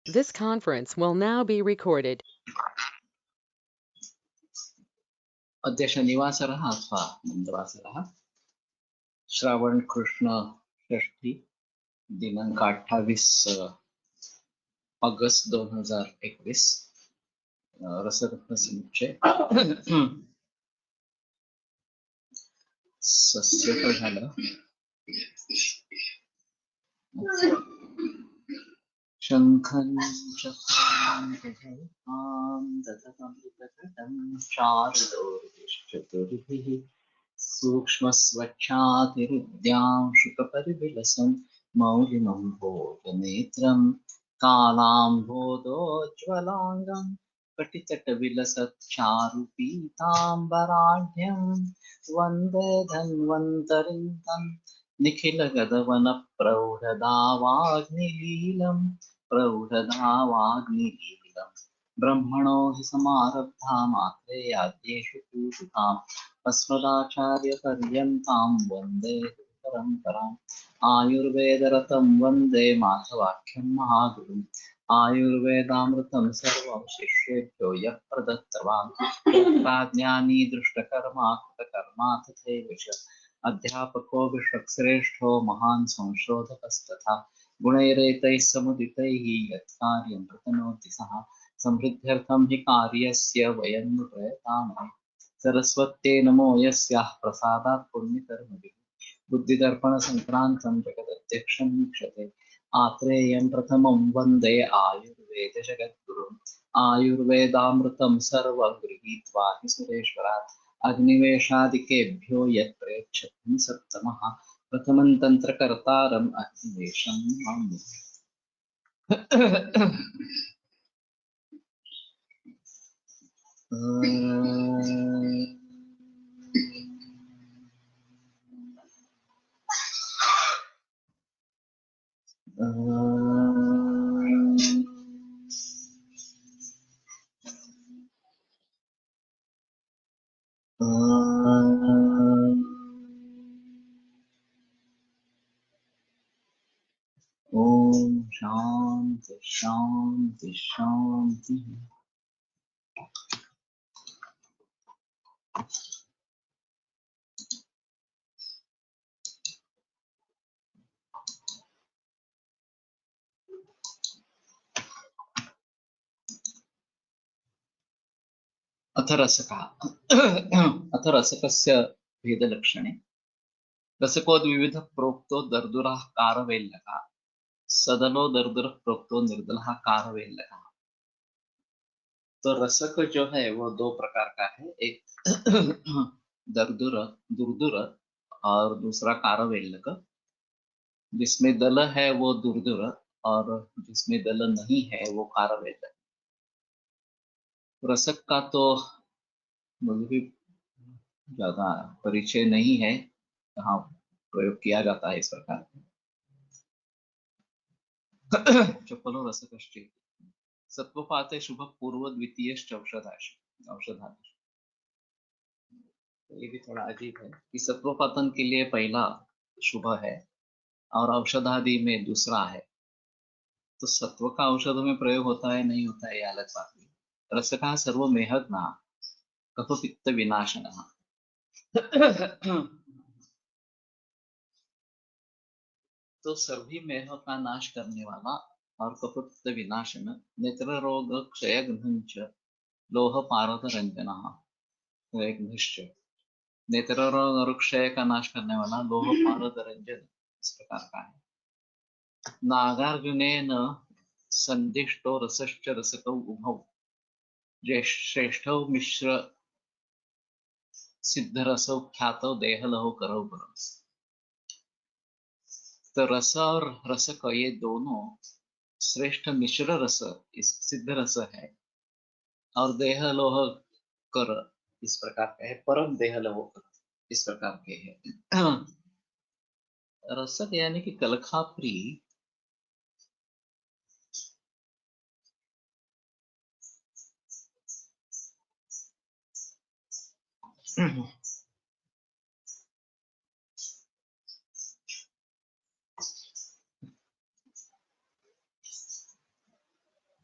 This conference will now be recorded. अद्य शनिवासरः अथवा मन्दवासरः श्रावण कृष्ण षष्ठी दिनांक 28 ऑगस्ट 2021 रसरत्न समुच्चय सस्य तो झालं शंखं चक्रां गदां दधमृतघटं चारुदोर्भिश्चतुर्भिः सूक्ष्मस्वच्छातिरुद्यां शुकपरिविलसं मौलिनं भोजनेत्रं कालाम्भोदोज्ज्वलाङ्गं कटितटविलसच्चारुपीताम्बराढ्यं वन्दे धन्वन्तरिं तं निखिलगगवनप्रौढदावाग्निलीलम् ब्रह्मणो हि समारब्धा मात्रेयाद्येषु पूजिताम् अस्मदाचार्यपर्यन्तां वन्दे परम्पराम् आयुर्वेदरतं वन्दे माधवाख्यं महागुरुम् आयुर्वेदामृतं सर्वं शिष्येभ्यो यः प्रदत्तवान् प्राज्ञानी दृष्टकर्मा कृतकर्मा तथैव च अध्यापको विश्वश्रेष्ठो महान् संशोधकस्तथा गुणैरेतैः समुदितैः यत्कार्यं प्रतनोति सः समृद्ध्यर्थं हि कार्यस्य वयं नु प्रयतामहे सरस्वत्यै नमो यस्याः प्रसादात् पुण्यकर्मभिः बुद्धिदर्पणसङ्क्रान्तं जगदध्यक्षं वीक्षते आत्रेयं प्रथमं वन्दे आयुर्वेदजगद्गुरुम् आयुर्वेदामृतं सर्वं गृहीत्वा हि सुरेश्वरात् अग्निवेशादिकेभ्यो यत् प्रयच्छति सत्तमः प्रथमं तन्त्रकर्तारम् अग्निवेशं मामि ओम शांति शांति शांति। अथ रसकस्य भेदलक्षणे रसको द्विविध प्रोक्तो दर्दुरः कारवेल्लकः सदनो दर्दुरः प्रोक्तो निर्दलः कारवेल्लकः। तो रसक जो है वो दो प्रकार का है, एक दर्दुर दुर्दुर और दूसरा कारवेल्लक। जिसमें दल है वो दुर्दुर और जिसमें दल नहीं है वो कारवेल्लक। रसक का तो मुझे भी ज्यादा परिचय नहीं है, कहाँ प्रयोग किया जाता है इस प्रकार। चपलो रसकश्चेत् सत्वपाते शुभ पूर्व द्वितीय औषधादि। ये भी थोड़ा अजीब है कि सत्वपातन के लिए पहला शुभ है और औषधादि में दूसरा है। तो सत्व का औषध में प्रयोग होता है नहीं होता है ये अलग बात है। रसका सर्व मेहग्ना कफ पित्त विनाशनः। तो सभी मेह का नाश करने वाला और कपट विनाशन नेत्र रोग क्षय घ्नच लोह पारद रंजन नेत्र रोग और क्षय का नाश करने वाला लोह पारद रंजन इस प्रकार का है। नागार्जुनेन संदिष्टो रसश्च रसकौ उभौ श्रेष्ठौ मिश्र सिद्धरसौ ख्यातौ देहलहौ करौ परौ। तो रस और रसक ये दोनों श्रेष्ठ मिश्र रस इस सिद्ध रस है और देह लोह कर इस प्रकार के है, परम देह लोह कर इस प्रकार के है। रसक यानी कि कलखाप्री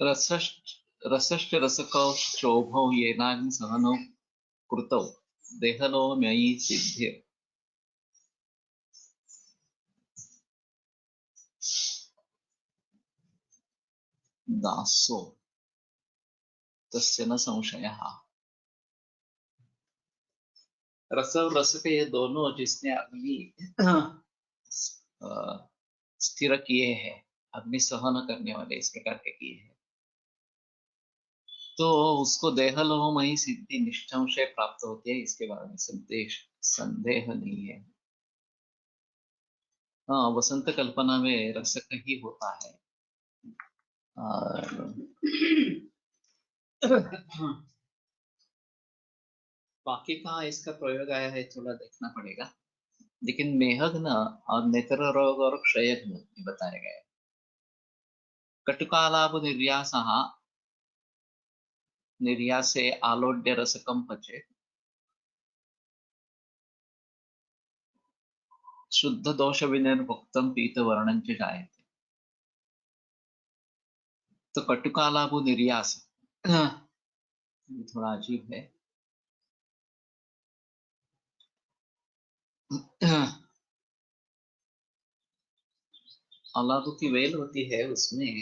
रसश्च रसकौश्चोभौ येनाग्निसहनौ कृतौ देहलो मयि सिद्धिर् दासो तस्य न संशयः। रस और रस के ये दोनों जिसने अग्नि स्थिर किए हैं, अग्नि सहन करने वाले इस प्रकार के किए हैं, तो उसको देहलोहमयी सिद्धि निश्चय प्राप्त होती है। इसके बारे में संदेह नहीं है। हाँ, वसंत कल्पना में रसक ही होता है। और बाकी कहाँ इसका प्रयोग आया है थोड़ा देखना पड़ेगा, लेकिन मेहग्न और नेत्र रोग और क्षयघ्न बताया गया है। कटुकालाभ निर्यासः निर्यासे आलोड्य रसकम पचे शुद्ध दोष विनिर्मुक्तम पीत वर्णन च जायते। तो कटुकालाभ निर्यास थोड़ा अजीब है। अलाभ की वेल होती है, उसमें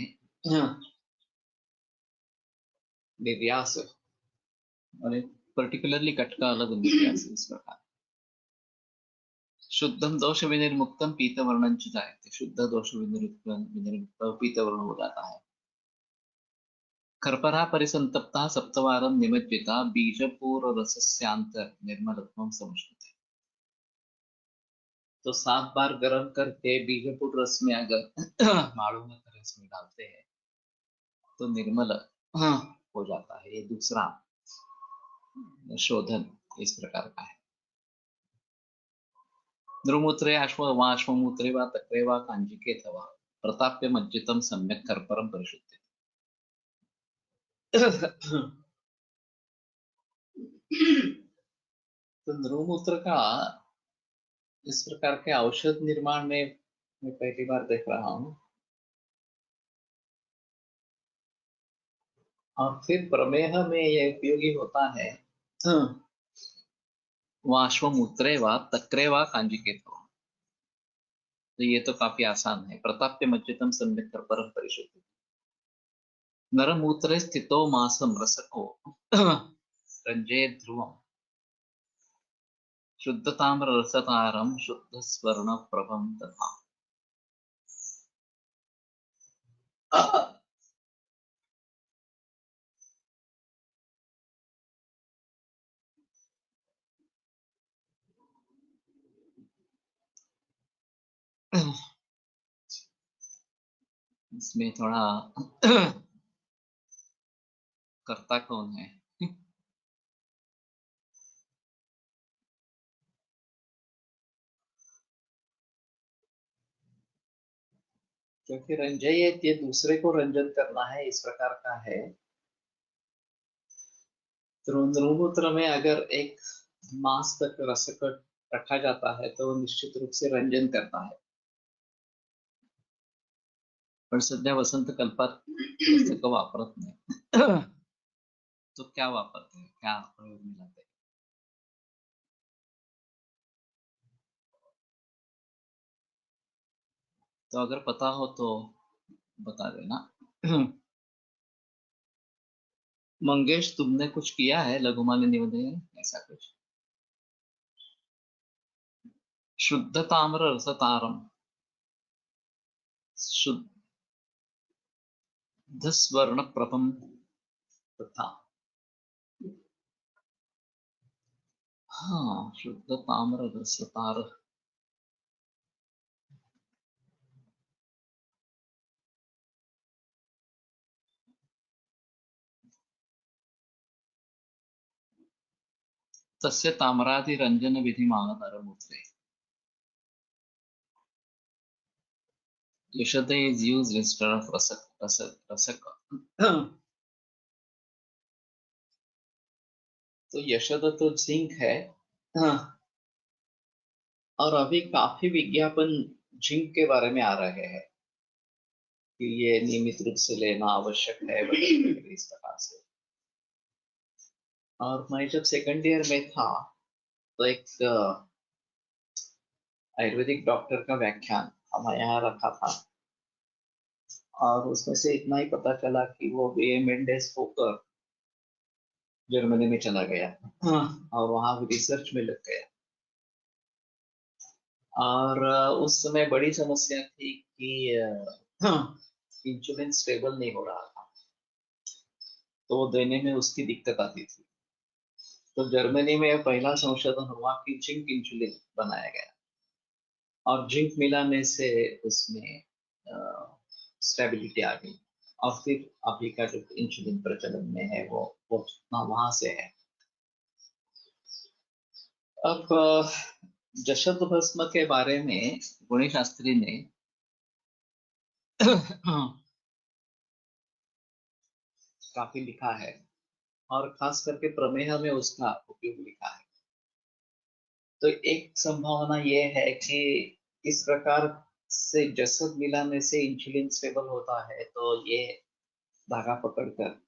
निर्यास और पर्टिकुलरली कट का अलग निर्यास इस प्रकार। शुद्धम दोष विनिर्मुक्तम पीत वर्णन च जायते। शुद्ध दोष विनिर्मुक्त पीत वर्ण हो जाता है। कर्परा परिसंतप्ता सप्तवारं निमज्जिता बीजपूर रसस्यांतर निर्मलत्वं समुष्णते। तो 7 बार गर्म करके बीजपूर रस में अगर माड़ों में रस में डालते हैं तो निर्मल हो जाता है। ये दूसरा शोधन इस प्रकार का है। नृमूत्रे अश्वमूत्रे वा तक्रे वा कांजिके वा प्रताप्य मज्जितम सम्यक कर्परम परिशुद्धि। तो नृमूत्र का इस प्रकार के औषध निर्माण में मैं पहली बार देख रहा हूँ। और फिर प्रमेह में यह उपयोगी होता है। वाश्वमूत्रे वा तक्रे वा कांजिके वा। तो ये तो काफी आसान है। प्रताप्य मज्जितम सम्यक कर्परम परिशुद्धि। नरमूत्रे स्थितो मासम रसको रंजे ध्रुवम शुद्धताम्र रसतारम शुद्ध स्वर्ण प्रभम तथा। इसमें थोड़ा कर्ता कौन है? क्योंकि रंजयित ये दूसरे को रंजन करना है, इस प्रकार का है। तो नृमूत्र में अगर एक मास तक रस को रखा जाता है तो वो निश्चित रूप से रंजन करता है। पण सध्या वसंत कल्पात पुस्तक वापरत नाही। तो क्या वापरते हैं, क्या प्रयोग में लाते हैं? तो अगर पता हो तो बता देना। मंगेश, तुमने कुछ किया है लघुमान्य निवेदन ऐसा कुछ? शुद्ध ताम्र रसतारम शुद्ध स्वर्ण प्रभम तथा। हाँ, शुद्ध ताम्र रसतार। तस्य ताम्रादि रंजन विधि नरमूत्रे। यशद is used instead of रसक। तो यशद तो जिंक है। और अभी काफी विज्ञापन जिंक के बारे में आ रहे हैं। कि ये नियमित रूप से लेना आवश्यक है बच्चे के लिए, इस प्रकार से। और मैं जब सेकंड ईयर में था तो एक आयुर्वेदिक डॉक्टर का व्याख्यान हमारे यहाँ रखा था, और उसमें से इतना ही पता चला कि वो बी.ए. मेंडेस होकर जर्मनी में चला गया और वहां रिसर्च में लग गया। और उस समय बड़ी समस्या थी कि इंसुलिन स्टेबल नहीं हो रहा था, तो वो देने में उसकी दिक्कत आती थी। तो जर्मनी में पहला संशोधन हुआ कि जिंक इंसुलिन बनाया गया, और जिंक मिलाने से उसमें स्टेबिलिटी आ गई, और फिर अभी का जो इंसुलिन प्रचलन में है वो वहां से है। अब जशद भस्म के बारे में गुणी शास्त्री ने काफी लिखा है, और खास करके प्रमेह में उसका उपयोग लिखा है। तो एक संभावना ये है कि इस प्रकार से जसद मिलाने से इंसुलिन स्टेबल होता है, तो ये धागा पकड़कर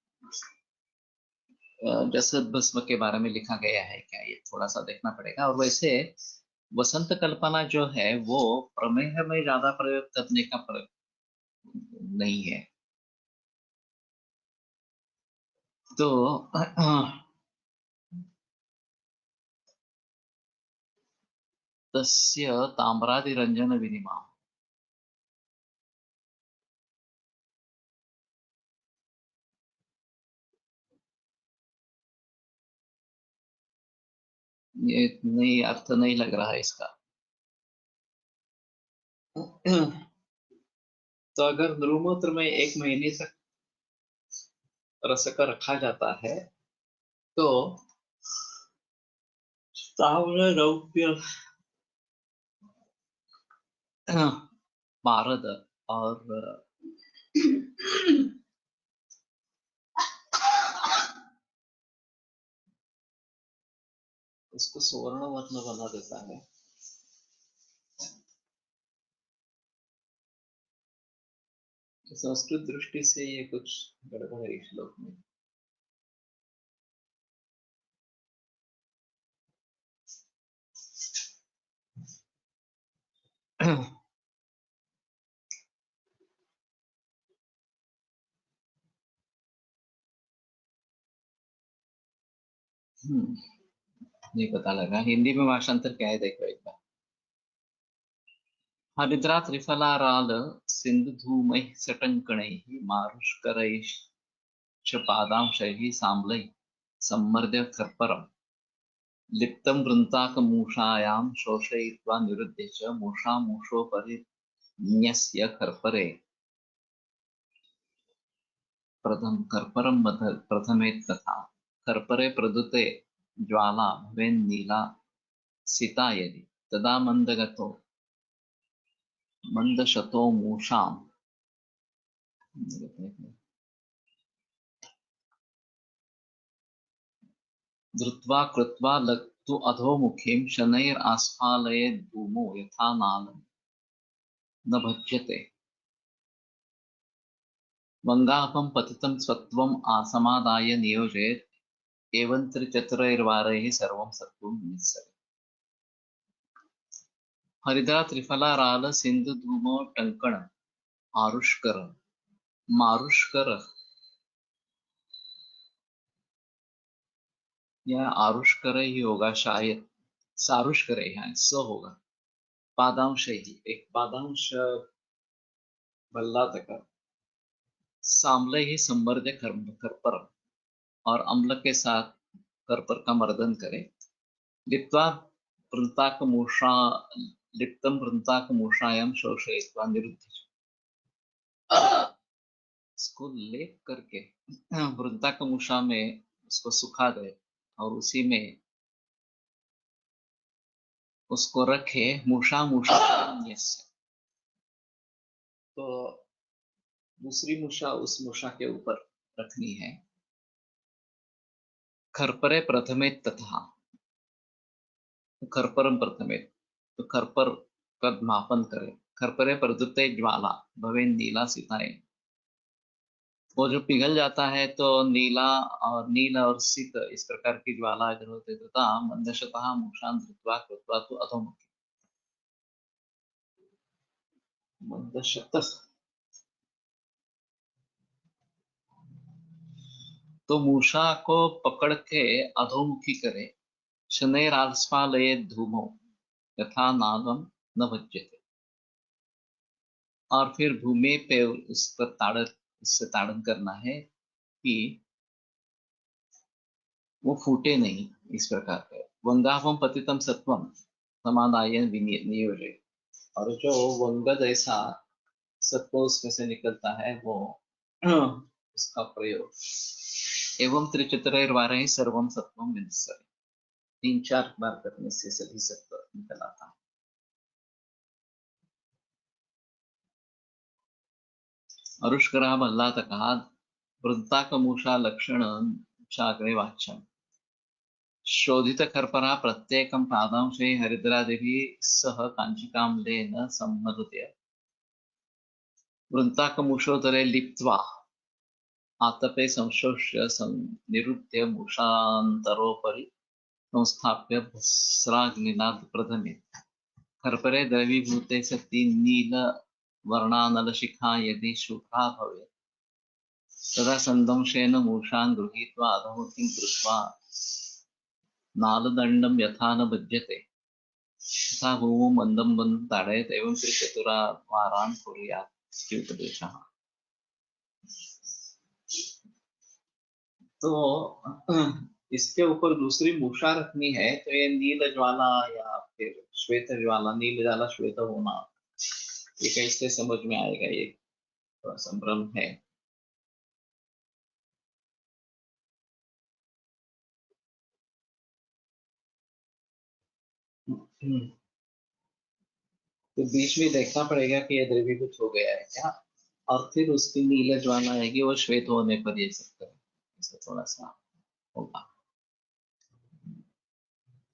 जसद भस्म के बारे में लिखा गया है क्या, ये थोड़ा सा देखना पड़ेगा। और वैसे वसंत कल्पना जो है वो प्रमेह में ज्यादा प्रयोग करने का नहीं है। तो तस्य ताम्रादिरंजन विनिमा, ये नहीं, अर्थ नहीं लग रहा है इसका। तो अगर नृमूत्र में 1 महीने तक रस का रखा जाता है, तो ताम्र रौप्य पारद और उसको सुवर्ण वर्ण बना देता है। संस्कृत दृष्टि से ये कुछ गड़बड़ है इस श्लोक में। नहीं पता लगा हिंदी में भाषांतर क्या है, देखो एक बार। हरिद्रा त्रिफलाराल सिंधुधूमैः सटङ्कणैः मारुष्करैश्च पादांशैः साम्लैः सम्मर्द्य कर्परम् लिप्तं वृन्ताकमूषायां शोषयित्वा निरुध्य च मूषामूषोपरि न्यस्य कर्परे कर्परं प्रथमेत् तथा कर्परे प्रदुते ज्वाला भवेन्नीला सिता यदि तदा मंदशतो मूषां धृत्वा कृत्वा लग्तु अधोमुखीं शनैरास्फालयेद् धूमो यथा नालं न भज्यते वङ्गापं पतितं स्वत्वम् आसमादाय नियोजयेत् एवं त्रिचतुरैर्वारैः सर्वं सत्त्वं निस्सरे। हरिद्रा त्रिफलाराल सिंधु धूमो टंकण आरुष्कर मारुष्कर, यह आरुष्कर ही होगा शायद, सारुष्कर यहाँ स होगा। पादांश ही एक पादांश बल्ला तक सामले ही संवर्ध्य कर्पर, और अम्ल के साथ कर्पर का मर्दन करे। लिप्त्वा वृन्ताकमूषा लिप्तं वृन्ताकमूषायां शोषयित्वा निरुध्य, इसको लेप करके वृन्ताकमूषा में उसको सुखा दे, और उसी में उसको रखे मूषा मूषा न्यस्य। तो दूसरी मूषा उस मूषा के ऊपर रखनी है। खरपरे प्रथमे तथा, खरपरम प्रथमे, तो खरपर का मापन करे, खरपरे प्रदुते ज्वाला भवे नीला सिताए। वो जो पिघल जाता है तो नीला और नील और सित इस प्रकार की ज्वाला अगर होते तथा मंदशतः मूषान् धृत्वा कृत्वा तो अधोमुखी। मंदशत तो मूषा को पकड़ के अधोमुखी करे। शनैरास्फालये धूमो यथा नादम न भज्यते। और फिर भूमि पे उस पर इससे ताड़न करना है कि वो फूटे नहीं, इस प्रकार का। वंगाहम पतितम सत्वम समादाय नियोजे। और जो वंग जैसा सत्व उसमें से निकलता है वो उसका प्रयोग। एवं त्रिचित्रैर्वारैः सर्वं सत्वं विनश्यति। 3-4 बार करने से सभी सत्व निकल आता है। अरुष्करः भल्लातकः वृन्ताकमूषा लक्षण चाग्रे वाच्यम्। शोधित खर्परा प्रत्येकं पादांशे हरिद्रादिभिः सह काञ्चिकाम्लेन सम्मृत्य वृन्ताकमूषोदरे लिप्त्वा आतपे संशोष्य निरुद्य मूषान्तरोपरि संस्थाप्य भस्राग्निना प्रथमेत्। खर्परे द्रवीभूते सति नीलवर्णानलशिखा यदि शुभ्रा भवेत् तदा सन्दंशेन मूषां गृहीत्वा अधोमुखीं कृत्वा नालदण्डं यथा न भज्यते तथा भूमौ मन्दं मन्दं ताडयेत्। एवं त्रिचतुरवारान् कुर्यात् इति उपदेशः। तो इसके ऊपर दूसरी मूषा रखनी है तो ये नील ज्वाला या फिर श्वेत ज्वाला, नील ज्वाला श्वेत होना, ये कैसे समझ में आएगा, ये थोड़ा संभ्रम है। तो बीच में देखना पड़ेगा कि ये द्रवीभूत हो गया है क्या, और फिर उसकी नील ज्वाला आएगी, वो श्वेत होने पर ये सब करें, ऐसा थोड़ा सा होगा।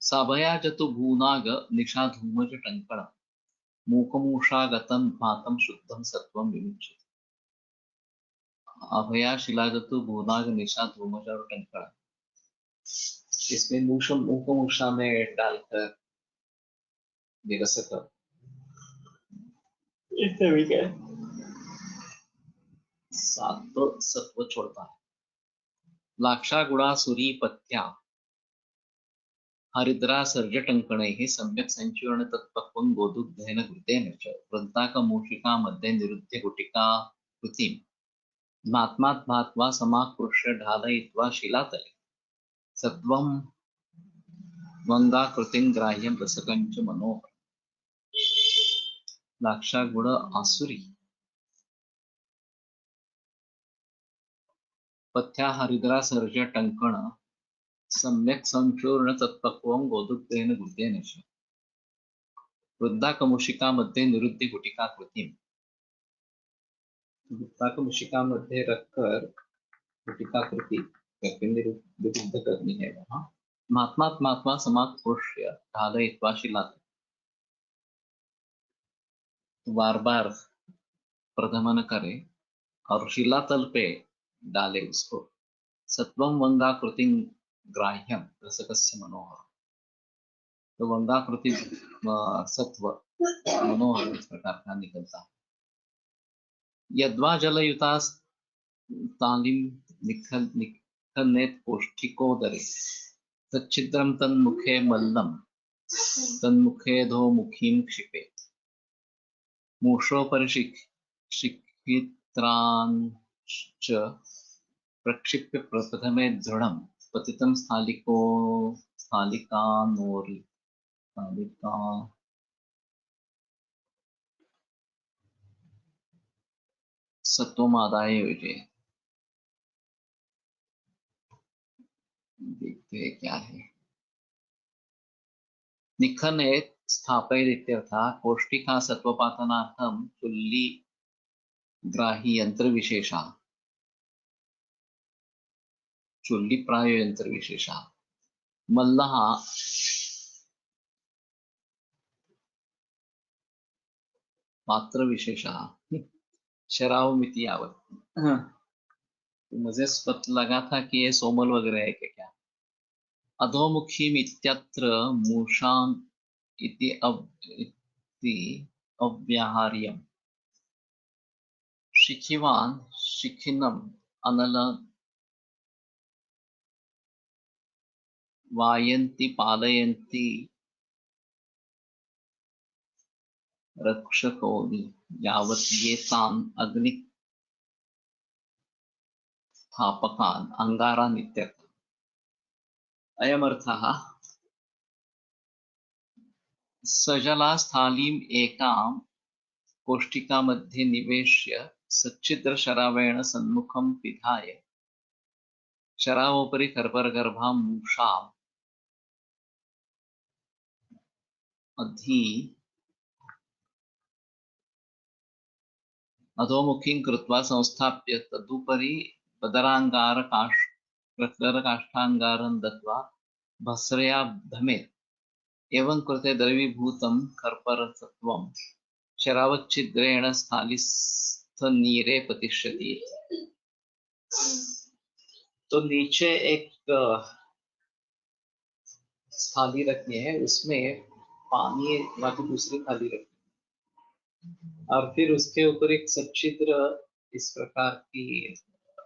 साभया जतु भूनाग निशा धूमज टंकण मूकमूषागतं भातं शुद्धं सत्वं विमुच्यते। अभया शिलाजतु भूनाग निशा धूमज और टंकण, इसमें मूकमूषा में डालकर विरसक इससे भी क्या सात्व सत्व छोड़ता है। लाक्षा गुणा सुरी पत्या हरिद्रा सर्जटंकणैः सम्यक् संचूर्ण तत्पक्वं गोदुग्धेन घृतेन च वृन्ताकमूषिका मध्ये निरुद्य गुटिका कृतिम् महात्मात् भात्वा समाकृष्य ढालयित्वा शिलातले सत्वं वंगाकृतिं ग्राह्यं रसकञ्च मनोहर। लाक्षा गुण आसुरी पथ्या हरिद्रा सर्ज टंकण सम्यक् संचूर्ण तत्पक्वं गोदुग्धेन घृतेन च वृन्दाकमूषिका मध्ये निरुद्य गुटिका कृतिम्। वृन्दाकमूषिका मध्ये रखकर गुटिका कृति करके निरुद्ध करनी है वहां। महात्मात् महात्मा समाकृष्य ढालयित्वा शिलातले, बार बार प्रदमन करे और शिलातल पे डाले उसको। सत्वं वंगाकृति ग्राह्यम रसकस्य मनोहर, तो वंगाकृति सत्व मनोहर इस प्रकार का निकलता है। यद्वा जलयुता तालिम निखन्नेत पौष्टिकोदरे तच्छिद्रं तन्मुखे मल्लं तन्मुखेऽधोमुखीं क्षिपेत्। मूषोपरिशिखित्रांश्च प्रक्षिप्य प्रप्रथमे दृढं पतितं स्थालिकानोरि स्थालिका सत्वमादाय योजे। देखते हैं क्या है। निखनेत् स्थापयेत् इत्यर्थः पौष्टिका सत्वपातनार्थं चुल्ली ग्राही यंत्र विशेषः, चुल्ली प्रायो यंत्र विशेषः। मल्लः पात्र विशेषः शरावमिति यावत्। हाँ, तो मुझे लगा था कि ये सोमल वगैरह है क्या। अधोमुखीम इत्यत्र मूषाम् इति अव्याहार्यम्। शिखिवान् शिखिनम् अनल वायन्ति पालयन्ति रक्षकोऽपि यावत् ये तान् अग्निस्थापकान् अङ्गारान् इत्यर्थः। अयमर्थः सजलास्थालीम् एकां कोष्ठिकामध्ये निवेश्य सच्छिद्रशरावेण सन्मुखं पिधाय शरावोपरि कर्परगर्भां मूषाम् अधोमुखीं कृत्वा संस्थाप्य तदुपरि बदराङ्गारकाष्ठाङ्गारं दत्त्वा भस्रया धमेत्। एवं कृते द्रवीभूतं कर्परसत्वं शरावच्छिद्रेण स्थालिस्थनीरे प्रतिष्ठति। तो नीचे एक थाली रखनी है, उसमें पानी बाकी दूसरी थाली रखनी और फिर उसके ऊपर एक सच्छिद्र इस प्रकार की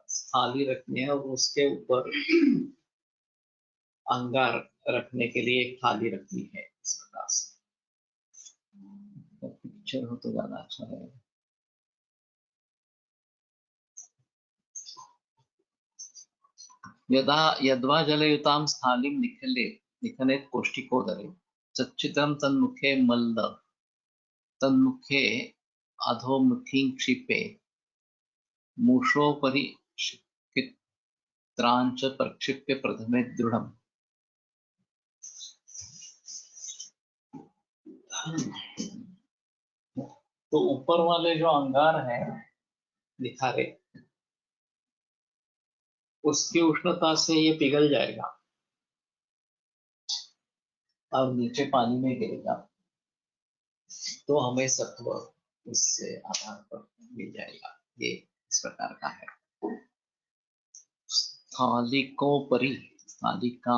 थाली रखनी है और उसके ऊपर अंगार रखने के लिए एक थाली रखनी है। इस प्रकार से पिक्चर हो तो ज्यादा अच्छा रहेगा। यदा यद्वा जलयुतां स्थालीं निखनेत् कोष्ठिकोदरे सच्चित्रं तन्मुखे मल्ल तन्मुखे अधोमुखीं क्षिपे मूषोपरि क्षिप्त्रांच प्रक्षिप्य प्रथमे दृढ़म्। तो ऊपर वाले जो अंगार है निखारे, उसकी उष्णता से ये पिघल जाएगा और नीचे पानी में गिरेगा, तो हमें सत्व इससे आधार पर मिल जाएगा। ये इस प्रकार का है। स्थालिकोपरि, स्थालिका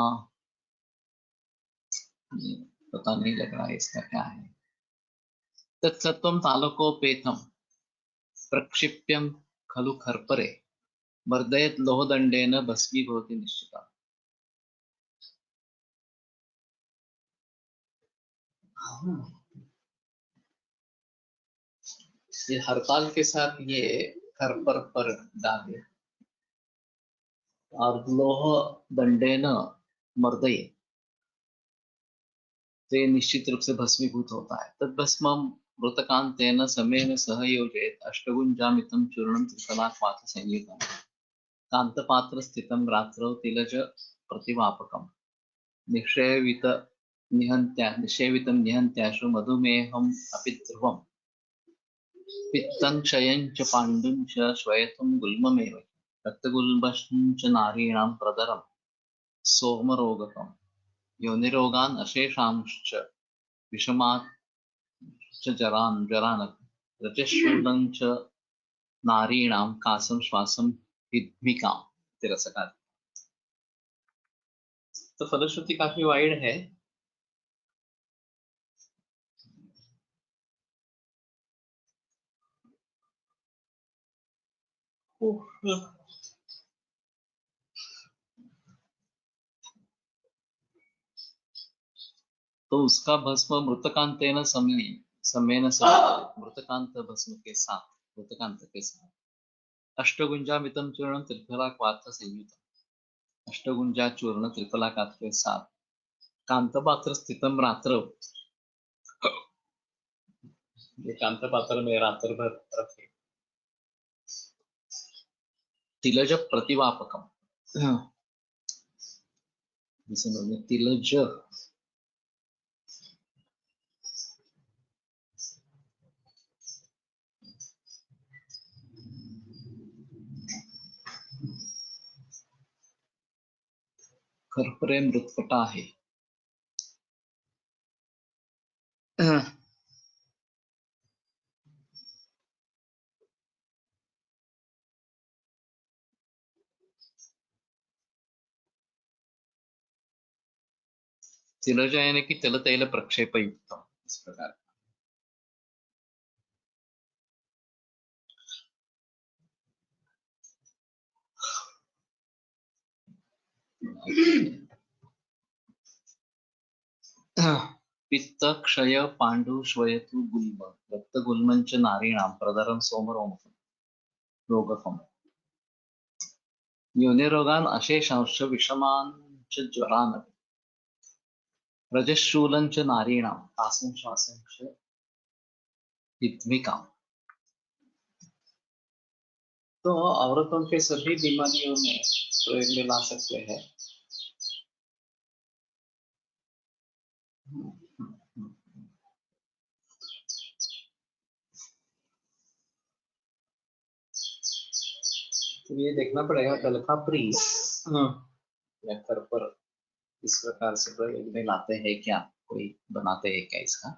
पता नहीं लग रहा है इसका क्या है। तत्सत्वं तालकोपेतं प्रक्षिप्यं खलु खर्परे वर्धयत् लोहदंडेन भस्मीभवति निश्चिता। ये हरताल के साथ ये खरपर पर डाले और लोह दंडेन मर्दय, तो ये निश्चित रूप से भस्मीभूत होता है। तद्भस्मं मृतकांतेन समेन सह योजयेत् अष्टगुंजामितं चूर्णं त्रिफलाक्वाथ संयुतं कांतपात्र स्थितं रात्रौ तिलज प्रतिवापकम् निषेवितं निहन्त्याशु मधुमेहम् अपि ध्रुवम् पित्तं क्षयं च पाण्डुं च श्वयतं गुल्ममेव रक्तगुल्मं च नारीणां प्रदरं सोमरोगकम् योनिरोगान् अशेषांश्च विषमाच्च जरानक रजःशूलं च नारीणां कासं श्वासं हिद्मिकां तिरसका। तो फलश्रुति काफी वाइड है। तो उसका भस्म मृतकांतेन समेन मृतकांत भस्म के साथ, मृतकांत के साथ अष्टगुंजामितं चूर्ण त्रिफलाक्वाथ संयुतम्, अष्टगुंजा चूर्ण त्रिफलाकाथ के साथ कांतपात्र स्थितम रात्र, ये कांतपात्र में रात्र भर रखे तिलज प्रतिवापकम, तिलज खरपरे मृतपटा है। तिलजयने की तिलतैल प्रक्षेपयुक्तम, इस प्रकार। पित्त क्षय पांडु श्वयतु गुल्म रक्त गुल्मंच नारीणाम प्रदरम सोमरोमकम रोगकम योनिरोगान अशेषांश विषमांच ज्वरान रजशूलंच नारीणाम आसन श्वासंच हित्विकाम। तो औरतों के सभी बीमारियों में प्रयोग में ला सकते हैं। तो ये देखना पड़ेगा कलकाप्री या खरपर इस प्रकार से प्रयोग में लाते हैं क्या, कोई बनाते हैं क्या इसका।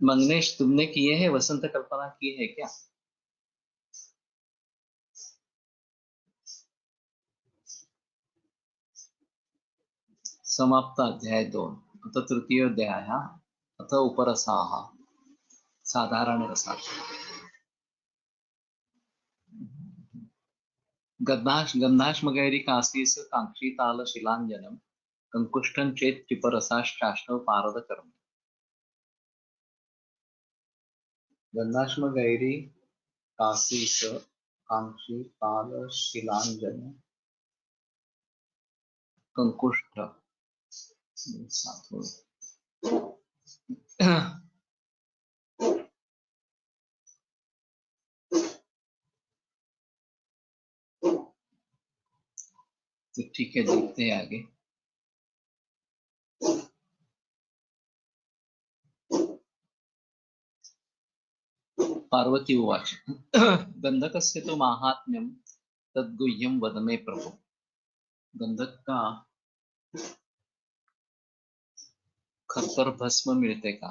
मंगनेश, तुमने किए हैं, वसंत कल्पना की है क्या? समाप्त अध्याय 2 अथ तृतीयोध्याय अथ उपरसाः साधारण रसा। गंधाश्मगैरी काशीस कांक्षी ताल शिलांजनम कंकुष्ठं चेत चिपरसाश्चाष्टव पारद कर्म। गंधाश्मगैरी काशीस कांक्षी ताल शिलांजन कंकुष्ठ तो ठीक है, देखते हैं आगे। पार्वती उवाच गंधकस्य तो माहात्म्यम तद्गुह्यम वद मे प्रभु। गंधक का खप्पर भस्म मिलते का?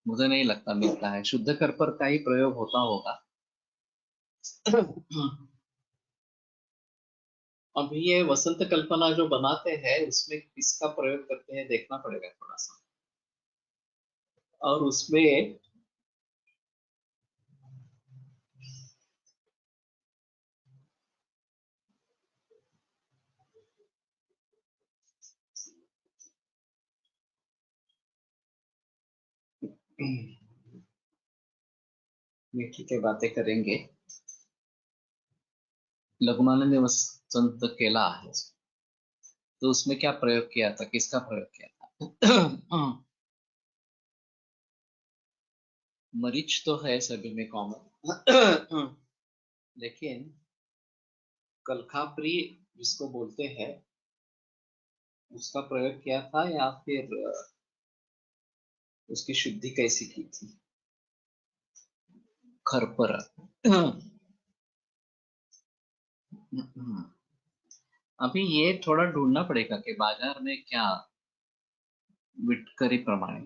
मुझे नहीं लगता मिलता है, शुद्ध खप्पर का ही प्रयोग होता होगा। अभी ये वसंत कल्पना जो बनाते हैं उसमें किसका प्रयोग करते हैं देखना पड़ेगा थोड़ा सा। और उसमें मीठी के बातें करेंगे। लघुमानंद ने वसंत केला है, तो उसमें क्या प्रयोग किया था, किसका प्रयोग किया था? मरीच तो है सभी में कॉमन, लेकिन कलखापरी जिसको बोलते हैं उसका प्रयोग किया था या फिर उसकी शुद्धि कैसी की थी? खरपर। अभी ये थोड़ा ढूंढना पड़ेगा कि बाजार में क्या विटकरी प्रमाणे।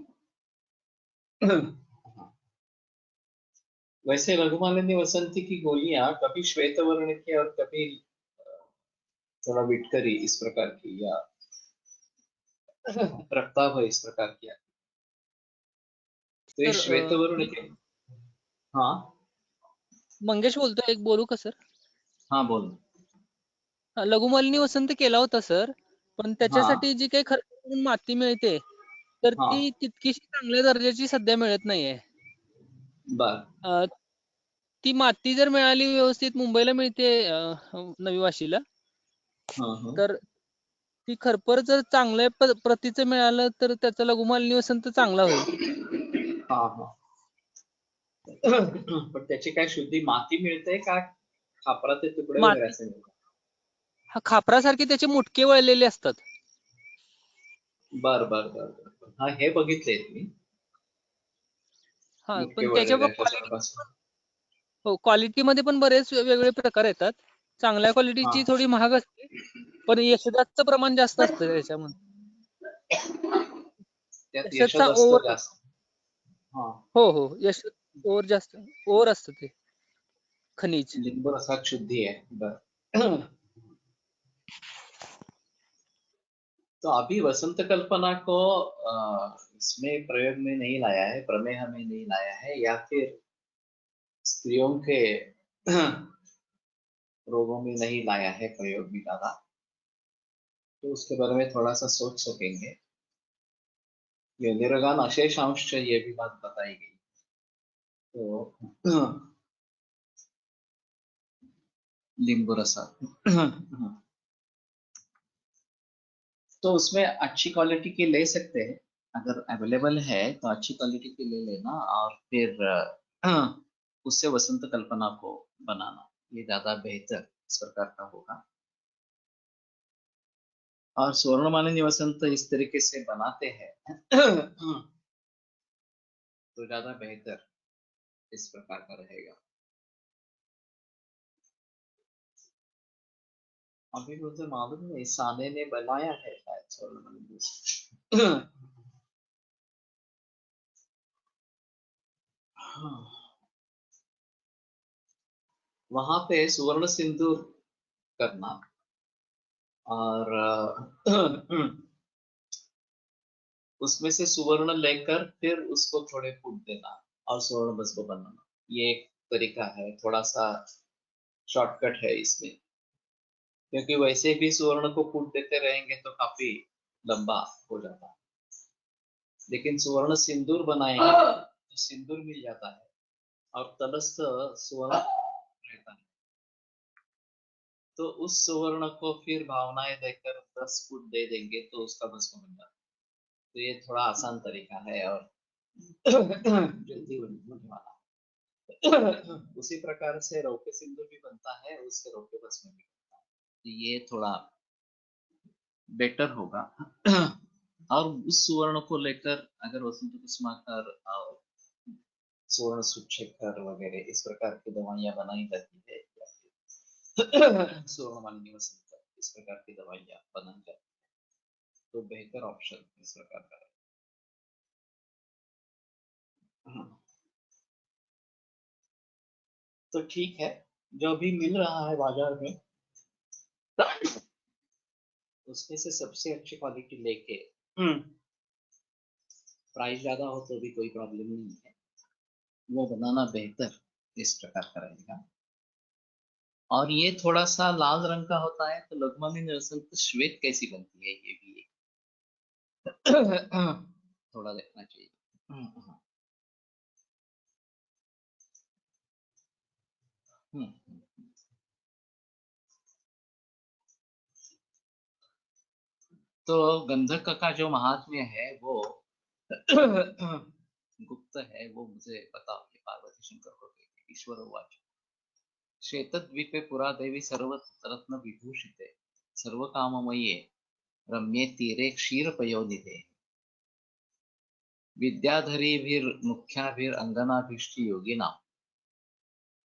वैसे रघुमानंदी वसंती की गोलियां कभी श्वेत वर्ण की और कभी थोड़ा विटकरी इस प्रकार की या रक्ताभ इस प्रकार की। तो ये सर श्वेत वर्ण के। हाँ मंगेश बोलतोय, एक बोलू का सर? हाँ बोल। लघुमालिनी वसंत केला होता सर, पण हाँ त्याच्यासाठी जी काही खर्च माती मिळते तर हाँ ती तितकीशी चांगल्या दर्जाची सध्या मिळत नाहीये. बर अ, ती माती जर मिळाली व्यवस्थित, मुंबईला मिळते नवी वाशीला, हाँ हाँ तर ती खरपर जर चांगल्या प्रतीचं मिळालं तर त्याचा लघुमालिनी वसंत चांगला होईल. हाँ हाँ पण त्याची काय शुद्धी माती मिळते का खापराचे तुकडे वगैरे माती असे मिळतात? हा खापरासारखे त्याचे मुटके वळलेले असतात. बर बर बर बर, हा हे बघितले मी, हा, मुटके पण त्याच्या वळलेले अशा क्वालिटी, सारखं. हो, क्वालिटीमध्ये पण बरेच वेगवेगळे प्रकार येतात. चांगल्या हा क्वालिटीची थोडी महाग असते, पण यशदाचं प्रमाण जास्त असतं त्याच्यामध्ये. त्यात यशदचा यशच असतं ओव्हर, जास्त. हा हो हो, यशद ओव्हर जास्त, ओव्हर असतं ते खनिज. लिंब रसात शुद्धी आहे बर. तो अभी वसंत कल्पना को इसमें प्रयोग में नहीं लाया है, प्रमेय में नहीं लाया है, या फिर स्त्रियों के रोगों में नहीं लाया है प्रयोग में ज्यादा, तो उसके बारे में थोड़ा सा सोच सकेंगे। ये निरगान अशेषांश ये भी बात बताई गई। तो लिंबु रसा तो उसमें अच्छी क्वालिटी की ले सकते हैं, अगर अवेलेबल है तो अच्छी क्वालिटी की ले लेना, और फिर उससे वसंत कल्पना को बनाना, ये ज्यादा बेहतर इस प्रकार का होगा। और स्वर्णमालिनी वसंत इस तरीके से बनाते हैं तो ज्यादा बेहतर इस प्रकार का रहेगा। अभी मुझे मालूम नहीं, साने ने बनाया है शायद स्वर्णमालिनी वसंत। वहां पे सुवर्ण सिंदूर करना, और उसमें से सुवर्ण लेकर फिर उसको थोड़े फूट देना और स्वर्ण भस्म बनाना, ये एक तरीका है, थोड़ा सा शॉर्टकट है इसमें, क्योंकि वैसे भी सुवर्ण को फूट देते रहेंगे तो काफी लंबा हो जाता है। लेकिन सुवर्ण सिंदूर बनाएंगे तो सिंदूर मिल जाता है और तलस्थ सुवर्ण रहता है, तो उस सुवर्ण को फिर भावनाएं देकर 10 फुट दे देंगे तो उसका भस्म बन जाता है। तो ये थोड़ा आसान तरीका है और जल्दी बनने वाला। उसी प्रकार से रौप्य सिंदूर भी बनता है, उससे रौप्य भस्म भी बनता है, तो ये थोड़ा बेटर होगा। और उस सुवर्ण को लेकर अगर वसंत कुसुमाकर और सुवर्ण सुक्षेकर वगैरह इस प्रकार की दवाइयां बनाई जाती है, सुवर्ण मालिनी वसंत इस प्रकार की दवाइयां बनाई जाती है, तो बेहतर ऑप्शन इस प्रकार का है। तो ठीक है, जो भी मिल रहा है बाजार में उसमें से सबसे अच्छी क्वालिटी लेके, प्राइस ज्यादा हो तो भी कोई प्रॉब्लम नहीं है, वो बनाना बेहतर इस प्रकार का रहेगा। और ये थोड़ा सा लाल रंग का होता है, तो लघुमालिनी वसंत श्वेत कैसी बनती है ये भी एक थोड़ा देखना चाहिए। हम्म, हम्म, तो गंधक का जो महात्म्य है वो गुप्त है, वो मुझे पता है, पार्वती शंकर को कहते हैं। ईश्वर उवाच श्वेतद्वीपे पुरा देवी सर्वरत्न विभूषिते सर्वकाममये रम्ये तीरे क्षीरपयोनिधे विद्याधरीभिर्मुख्याभिरङ्गनाभिश्च योगिनां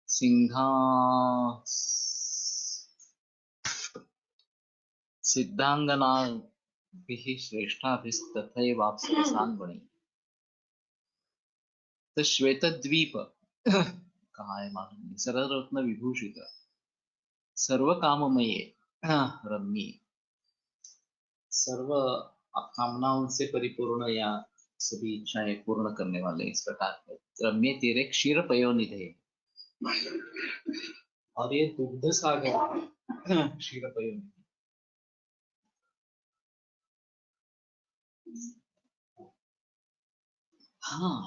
सिंहा सिद्धांगनाभिः श्रेष्ठाभिस्तथैवाप्सरसान्गुणैः। तो श्वेतद्वीप कहाँ है मालूम नहीं, सर्वरत्न विभूषित सर्वकाममये रम्ये, सर्व कामनाओं से परिपूर्ण या सभी इच्छाएं पूर्ण करने वाले इस प्रकार के रम्य तीरे क्षीर पयोनिधे, और ये दुग्ध सागर क्षीर पयोनिधे। हाँ,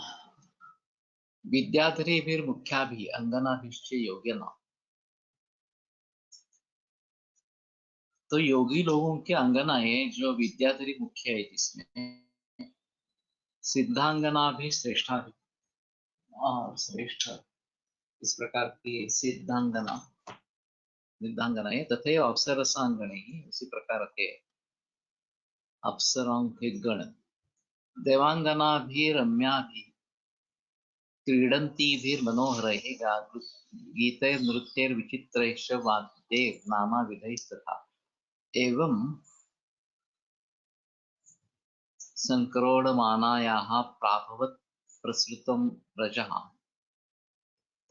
विद्याधरीभिर्मुख्याभिः अंगनाभिश्च योगिना, तो योगी लोगों के अंगनाएं जो विद्याधरी मुख्य है जिसमें, सिद्धांगना भी श्रेष्ठा भी, श्रेष्ठ इस प्रकार की सिद्धांगना सिद्धांगनाएं तथा अप्सरसांगणे उसी प्रकार के अप्सराओं के गण, देवांगना भी रम्या भी क्रीडंती भी मनोहरैः गीतैर्नृत्यैर्विचित्रैश्च वाद्यैः नानाविधैस्तथा एवं संक्रोडमानायाः प्राभवत् प्रसृतं रजः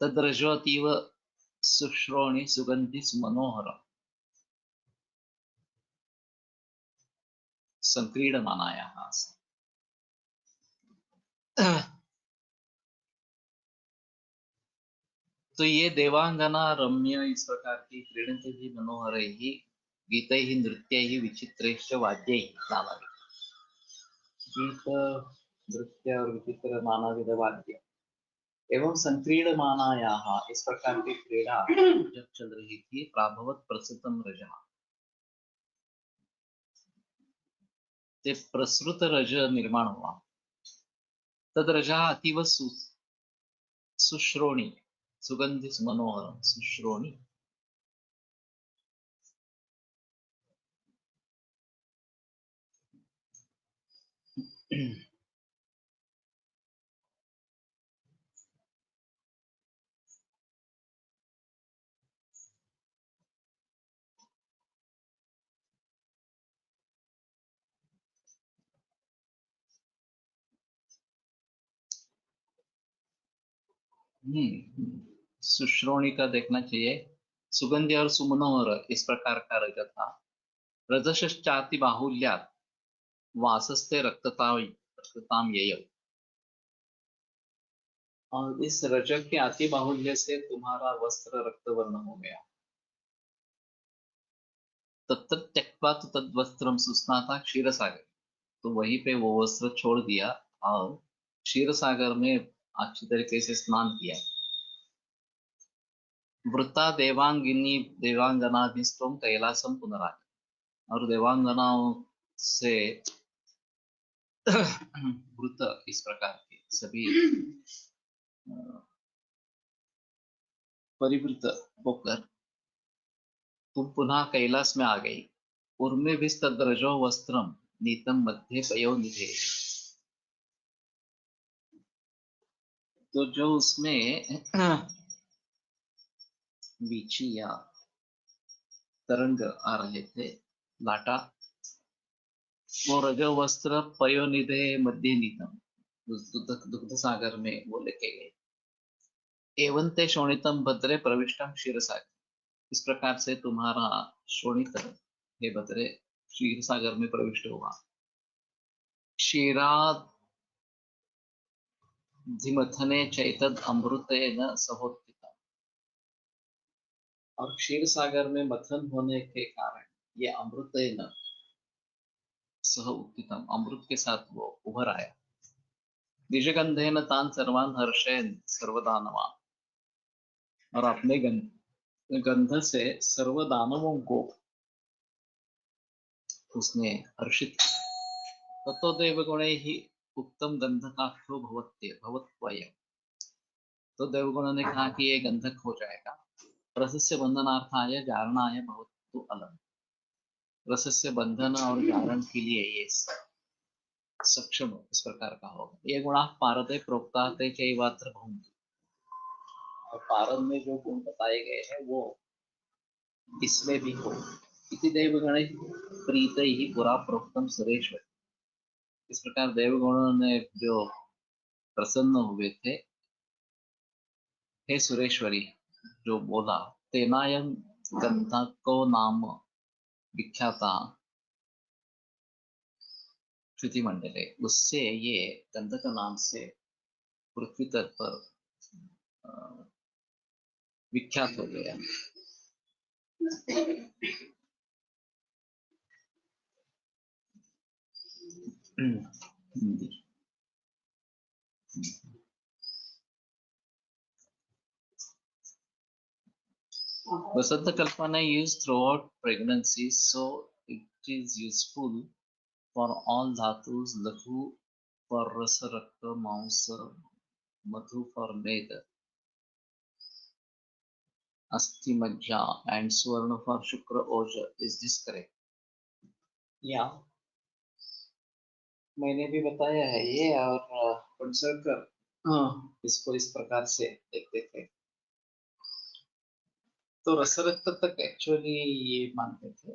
तद्रजोऽतीव सुश्रोणि सुगन्धि सुमनोहर। संक्रीडमानायाः। तो ये देवांगना रम्य इस प्रकार की क्रीडन्ति भी मनोहरैः गीतैः नृत्यैः विचित्रैश्च वाद्यैः नानाविध। गीत नृत्य और विचित्र नानाविध वाद्य एवं संक्रीडमानायाः इस प्रकार की क्रीड़ा जब चल रही थी प्राभवत प्रसृतम रजः, ते प्रसृत रज निर्माण हुआ। तद रजः अतीव सुश्रोणी सुगंधि मनोहर सुश्रोणी। सुश्रोणी का देखना चाहिए। सुगंधि और सुमनोहर इस प्रकार का रज था। रजश्चाति बाहुल्यात् वासस्ते रक्तताम ययौ। और इस रजक के अति बाहुल्य से तुम्हारा वस्त्र रक्त वर्ण हो गया। तत्र त्यक्त्वा तु तद्वस्त्रम सुस्नाता क्षीरसागर, तो वहीं पे वो वस्त्र छोड़ दिया और क्षीरसागर में अच्छी तरीके से स्नान किया। वृता देवांगिनी देवांगनाभिस्तम कैलासम पुनरागत, और देवांगनाओं से वृत इस प्रकार के सभी परिवृत होकर तुम पुनः कैलाश में आ गई। उर्मे भी तद्रजो वस्त्रम नीतम मध्य पयो निधे, तो जो उसमें बीची या तरंग आ रहे थे लाटा, वो रजो वस्त्र पयोनिधे मध्य नीतम दुग्ध सागर में वो लेके गए। एवं ते शोणितम भद्रे प्रविष्टम क्षीर सागर, इस प्रकार से तुम्हारा शोणित हे भद्रे क्षीर सागर में प्रविष्ट हुआ। क्षीराधिमथने चैतद अमृतेन सहोत्थितम्, और क्षीर सागर में मथन होने के कारण ये अमृतेन सह उत्थितम, अमृत के साथ वो उभर आया। निजगंधेन तान सर्वान हर्षेन सर्वदानवान, और अपने गंध से सर्व दानवों को उसने हर्षित। ततो देवगुणे ही उत्तम गंधकाख्यो भवत्वयम्, तो देवगुणों ने कहा कि ये गंधक हो जाएगा। रसस्य बंधनार्थाय जारणाय भवतु अलम्, रसस्य बंधन और जारण के लिए ये सक्षम इस प्रकार का होगा। ये गुणा पारदे प्रोक्ता ते चैवात्र भवन्ति, और पारद में जो गुण बताए गए हैं वो इसमें भी हो। इति देवगण प्रीत ही पुरा प्रोक्तम सुरेश्वर, इस प्रकार देवगणों ने जो प्रसन्न हुए थे, हे सुरेश्वरी जो बोला, तेनायम गंधको नाम विख्याता श्रुति मंडले, उससे ये गंधक नाम से पृथ्वी तट पर विख्यात हो गया। Vasanta Kalpana used throughout pregnancy, so it is useful for all dhatus, lathu for rasa rakta mausa, madhu for meda, asti majja, and swarna for shukra oja. Is this correct? Yeah, मैंने भी बताया है ये, और पंचकर इसको इस प्रकार से देखते थे। तो रसरक्त तक एक्चुअली ये मानते थे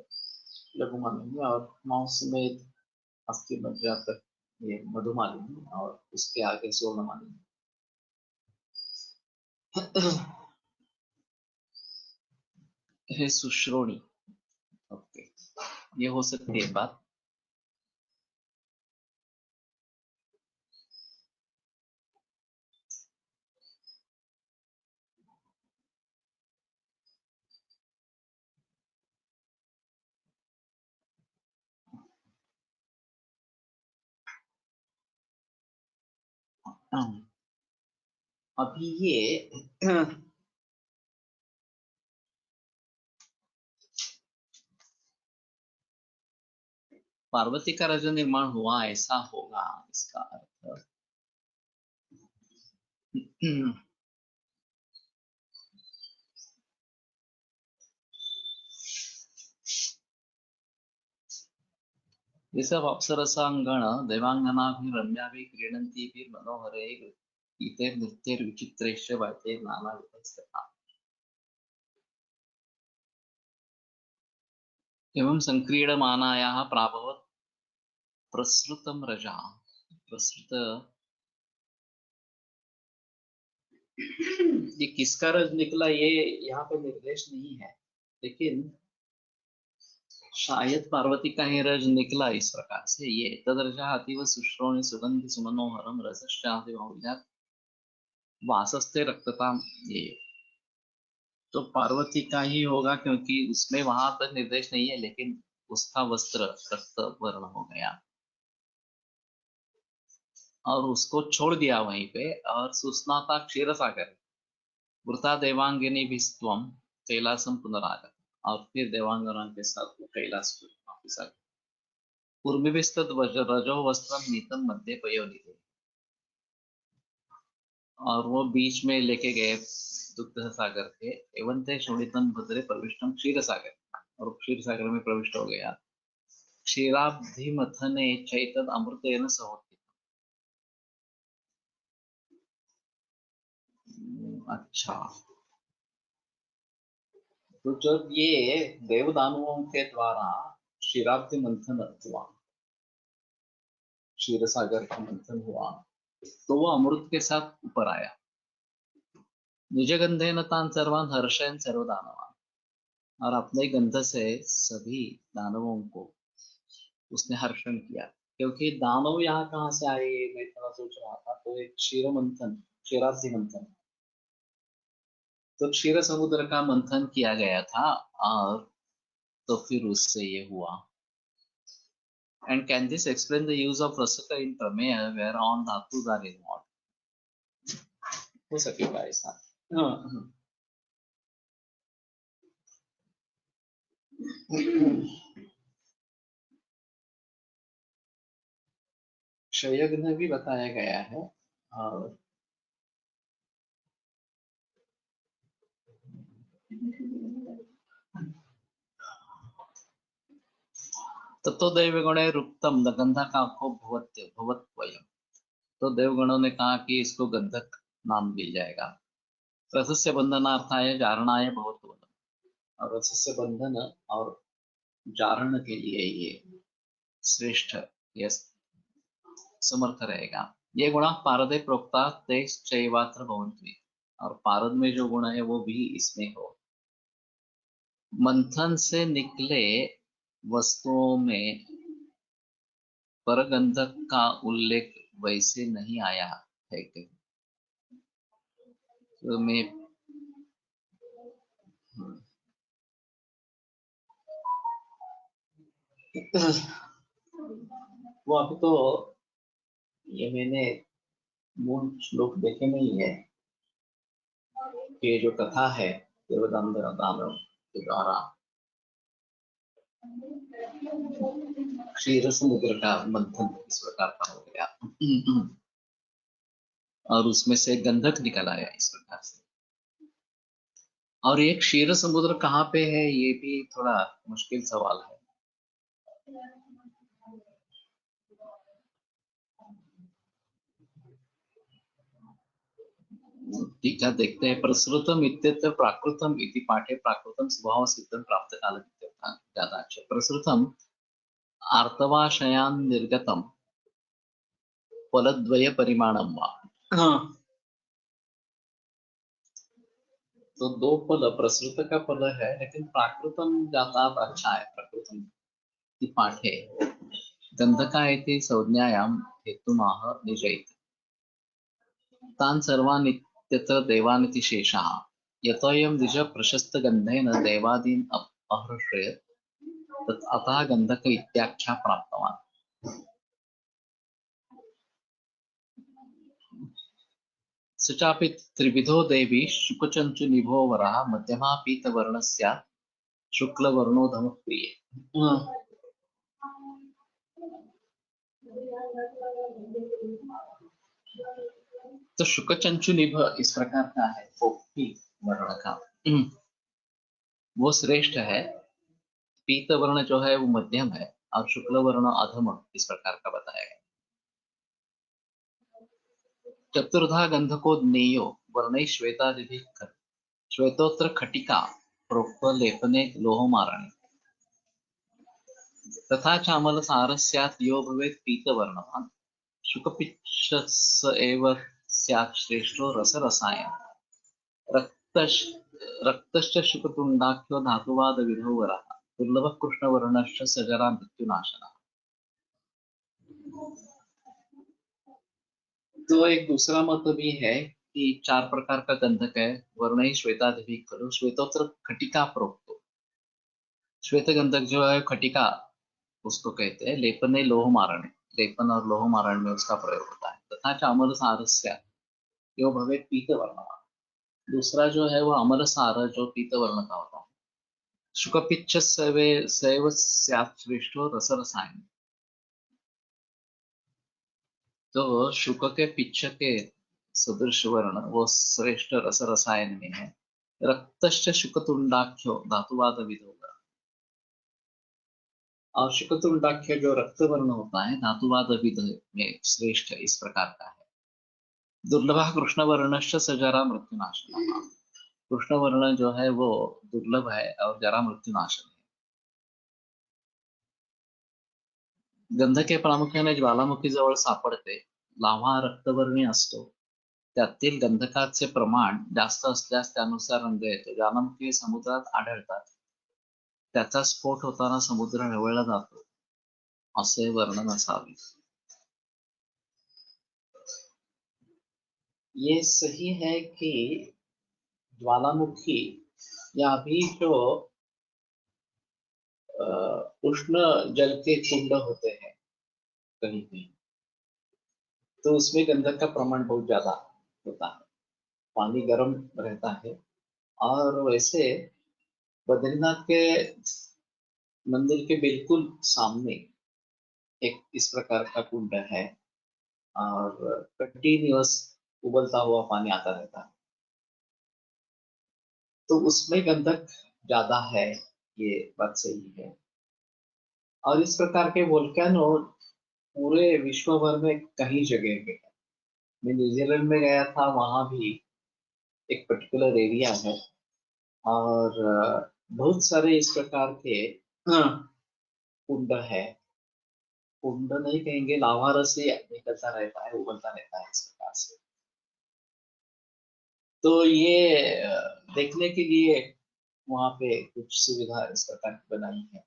लघु मालिनी, और मांस में अस्थि मज्जा तक ये मधु मालिनी, और उसके आगे स्वर्ण मालिनी। है सुश्रोणी। ओके, ये हो सकती है बात। अभी ये पार्वती का रज निर्माण हुआ ऐसा होगा, इसका अर्थ ये सब अप्सरसांगण देवांगनाभिरम्याभिः क्रीडन्तीभिः मनोहरैः गीतैर्नृत्यैर्विचित्रैश्च वाद्यैर्नानाविधैस्तथा एवं संक्रीडमानायाः प्राभवत् प्रसृतं रजा। प्रसृत ये किसका रज निकला ये यहाँ पे निर्देश नहीं है, लेकिन शायद पार्वती का ही रज निकला इस प्रकार से। ये तदरजा अतीव सुश्रोणि सुगंधि सुमनोहरम रसश्चाति बहुल्यात् वासस्ते रक्तता। ये तो पार्वती का ही होगा, क्योंकि उसमें वहां तक निर्देश नहीं है, लेकिन उसका वस्त्र रक्त वर्ण हो गया और उसको छोड़ दिया वहीं पे। और सुस्नाता क्षीर सागर वृता देवांगिनी भी स्वम कैलासम पुनरागत, और फिर देवांगना के साथ वो कैलाश वापिस आ गए। उर्मिभिस्तद रजो वस्त्रम नीतम मध्य पयोनिधे, और वो बीच में लेके गए दुग्ध सागर के। एवंते शोणितम भद्रे प्रविष्टम क्षीर सागर, और क्षीर सागर में प्रविष्ट हो गया। क्षीराब्धि मथने चैतद अमृतेन सहोति। अच्छा, तो जब ये देवदानवों के द्वारा क्षीराब्धि मंथन हुआ, क्षीर सागर का मंथन हुआ, तो वो अमृत के साथ ऊपर आया। निज गंधे न तान सर्वान हर्षयन सर्वदानवान, और अपने गंध से सभी दानवों को उसने हर्षण किया। क्योंकि दानव यहाँ कहाँ से आए मैं थोड़ा सोच रहा था, तो एक क्षीर मंथन, क्षीराब्धि मंथन, तो क्षीर समुद्र का मंथन किया गया था, और तो फिर उससे ये हुआ। And can this explain the use of rasaka in prameya where on धातुs are involved? हो सकेगा ऐसा। क्षयघ्न भी बताया गया है, और ततो देवगणे रुक्तम न गंधकाको भवत्य भवत्वयम्। तो देवगणों ने कहा कि इसको गंधक नाम मिल जाएगा। रसस्य बंधनार्थाय जारणाय भवत्वयम्, और रसस्य बंधन और जारण के लिए ये श्रेष्ठ, ये समर्थ रहेगा। ये गुण पारदे प्रोक्ता तेज चैवात्र भवन्ति, और पारद में जो गुण है वो भी इसमें हो। मंथन से निकले वस्तुओं में परगंधक का उल्लेख वैसे नहीं आया है कहीं। तो मैं वो अभी तो ये मैंने मूल श्लोक देखे नहीं है। ये जो कथा है देवदानव दानव के द्वारा क्षीर समुद्र का मंथन इस प्रकार का हो गया, और उसमें से गंधक निकल आया इस प्रकार से। और ये क्षीर समुद्र कहाँ पे है ये भी थोड़ा मुश्किल सवाल है। टीका देखते हैं। प्रसृतम इत्यत्र प्राकृतम इति पाठे प्राकृतम स्वभाव सिद्धम प्राप्त काल ज्यादा अच्छा। प्रसृतम आर्तवाशयान निर्गतम फलद्वय परिमाणम वा। हाँ, तो दो फल प्रसृत का फल है, लेकिन प्राकृतम ज्यादा अच्छा है। प्राकृतम इति पाठे गंधका इति संज्ञायां हेतुमाह निजयति तान् सर्वान् इत्यत्र देवान् इति शेषः यतोऽयं द्विज प्रशस्तगन्धेन देवादीन् अहर्षयत् तत् अतः गन्धक इत्याख्या प्राप्तवान्। सचापि त्रिविधो देवी शुकचंचु निभो वरः मध्यमा पीतवर्ण स्यात् शुक्लवर्णोधम प्रिय। तो शुकचंचु निभ इस प्रकार का है पोपी वर्ण का, वो श्रेष्ठ है। पीत वर्ण जो है वो मध्यम है और शुक्ल वर्ण अधम इस प्रकार का बताया गया। चतुर्धा गंधको ज्ञेयो वर्णै श्वेतादिभिः खरु श्वेतोत्र खटिका प्रोक्त लेपने लोहमारणे तथा चामल सार स्यात् यो भवेत् पीतवर्णवान् शुकपिच्छस एव स्यात् श्रेष्ठो रसरसायन रक्तश्च शुकतुण्डाख्यो धातुवादविधो वरः दुर्लभः कृष्णवर्णश्च सजरा मृत्युनाशनः। तो एक दूसरा मत भी है कि 4 प्रकार का गंधक है। वर्ण ही श्वेतादिभिः खलु श्वेतोत्र खटिका प्रोक्तो, श्वेत गंधक जो है खटिका उसको कहते हैं। लेपने लोह मारण, लेपन और लोह मारण में उसका प्रयोग होता है। तथा च अमल सारस्य यो भवेत् पीत वर्णवान्, दूसरा जो है वो अमल सार जो पीत वर्ण का होता है। शुकपिच्छ सैव स्यात् श्रेष्ठो रस रसायन, तो शुक के पिच्छ के सदृश वर्ण वो श्रेष्ठ रस रसायन में है। रक्तश्च शुकतुंडाख्यो धातुवाद विधो, और शुकतुंडाख्य जो रक्त वर्ण होता है धातुवाद विध में श्रेष्ठ इस प्रकार का है। दुर्लभ कृष्ण वर्णश्च सजरा मृत्युनाशन, कृष्ण वर्ण जो है वो दुर्लभ है और जरा मृत्युनाशन है। गंधके प्रामुख्याने ज्वालामुखी जवळ सापडते, लाव्हा रक्तवर्णी असतो, त्यातील गंधकाचे प्रमाण जास्त असल्यास त्यानुसार रंग येतो। ज्वालामुखी समुद्रात आढळतात, त्याचा स्फोट होताना समुद्र ढवळला जातो असे वर्णन असावे। ये सही है कि ज्वालामुखी या भी जो उष्ण जल के कुंड होते हैं कहीं कहीं, तो उसमें गंधक का प्रमाण बहुत ज्यादा होता है, पानी गर्म रहता है। और वैसे बद्रीनाथ के मंदिर के बिल्कुल सामने एक इस प्रकार का कुंड है और कंटिन्यूअस उबलता हुआ पानी आता रहता है, तो उसमें गंधक ज्यादा है, ये बात सही है। और इस प्रकार के वोल्केनो पूरे विश्व भर में कई जगह पे है। मैं न्यूजीलैंड में गया था, वहां भी एक पर्टिकुलर एरिया है और बहुत सारे इस प्रकार के कुंड है। कुंड नहीं कहेंगे, लावा रस ही निकलता रहता है, उबलता रहता है इस प्रकार से। तो ये देखने के लिए वहां पे कुछ सुविधा इस प्रकार की बनाई है।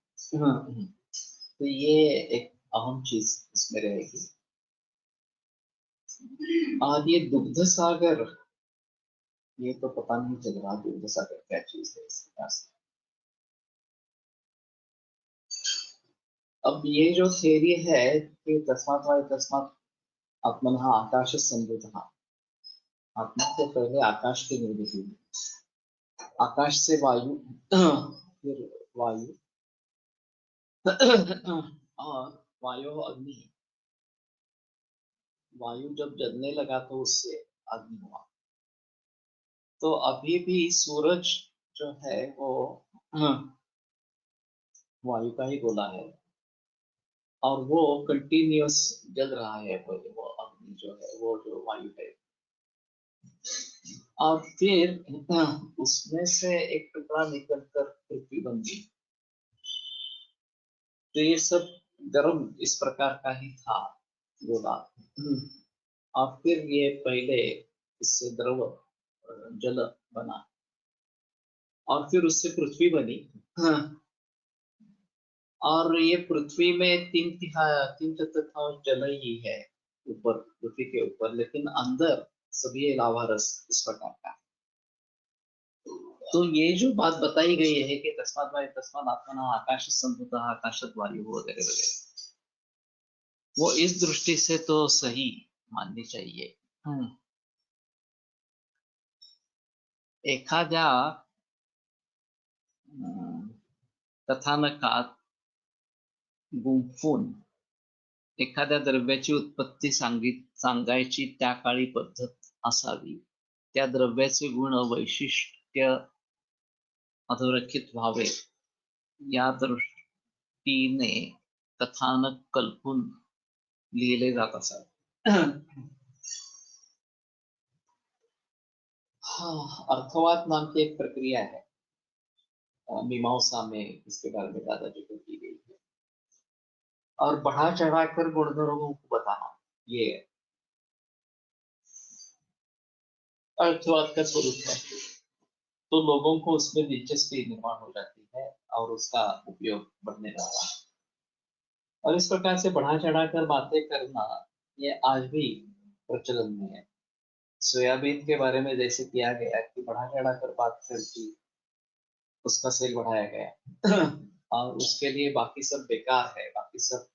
तो ये एक अहम चीज इसमें रहेगी। और ये दुग्ध सागर, ये तो पता नहीं चल रहा दुग्ध सागर क्या चीज है इस प्रकार से। अब ये जो थ्योरी है कि तस्मात् वा तस्मात् आत्मनः आकाश संभूतः, आत्मा से पहले आकाश की निर्मिति हुई, आकाश से वायु, फिर वायु और वायु अग्नि, वायु जब जलने लगा तो उससे अग्नि हुआ। तो अभी भी सूरज जो है वो वायु का ही गोला है और वो कंटिन्यूअस जल रहा है। वो अग्नि जो है वो जो वायु है, और फिर उसमें से एक टुकड़ा निकलकर पृथ्वी बन गई। तो ये सब गर्म इस प्रकार का ही था गोला। और फिर ये पहले इससे द्रव जल बना और फिर उससे पृथ्वी बनी। और ये पृथ्वी में 3/4 जल ही है ऊपर, पृथ्वी के ऊपर, लेकिन अंदर सभी लावा रस इस प्रकार का। तो ये जो बात बताई गई है कि तस्मात् वा तस्मात् आत्मनः आकाश संभूतः आकाशत वायु वगैरह वगैरह, वो इस दृष्टि से तो सही माननी चाहिए। एखाद्या अं, कथानकात गुंफून एखाद्या द्रव्याची उत्पत्ती सांगायची त्या काळी पद्धत असावी. त्या द्रव्याचे गुण वैशिष्ट्य अधोरेखित व्हावे या दृष्टीने कथानक कल्पून लिहिले जात असावे. अर्थवाद नाम की एक प्रक्रिया है, मीमांसा में इसके बारे में ज्यादा जिक्र की गई है, और बढ़ा चढ़ाकर गुणधर्मों को बताना ये अर्थवाद का स्वरूप है. तो लोगों को उसमें दिलचस्पी निर्माण हो जाती है और उसका उपयोग बढ़ने लगता है. और इस प्रकार से बढ़ा चढ़ाकर बातें करना ये आज भी प्रचलन में है. सोयाबीन के बारे में जैसे किया गया कि बढ़ा चढ़ाकर बात करके उसका सेल बढ़ाया गया और उसके लिए बाकी सब बेकार है, बाकी सब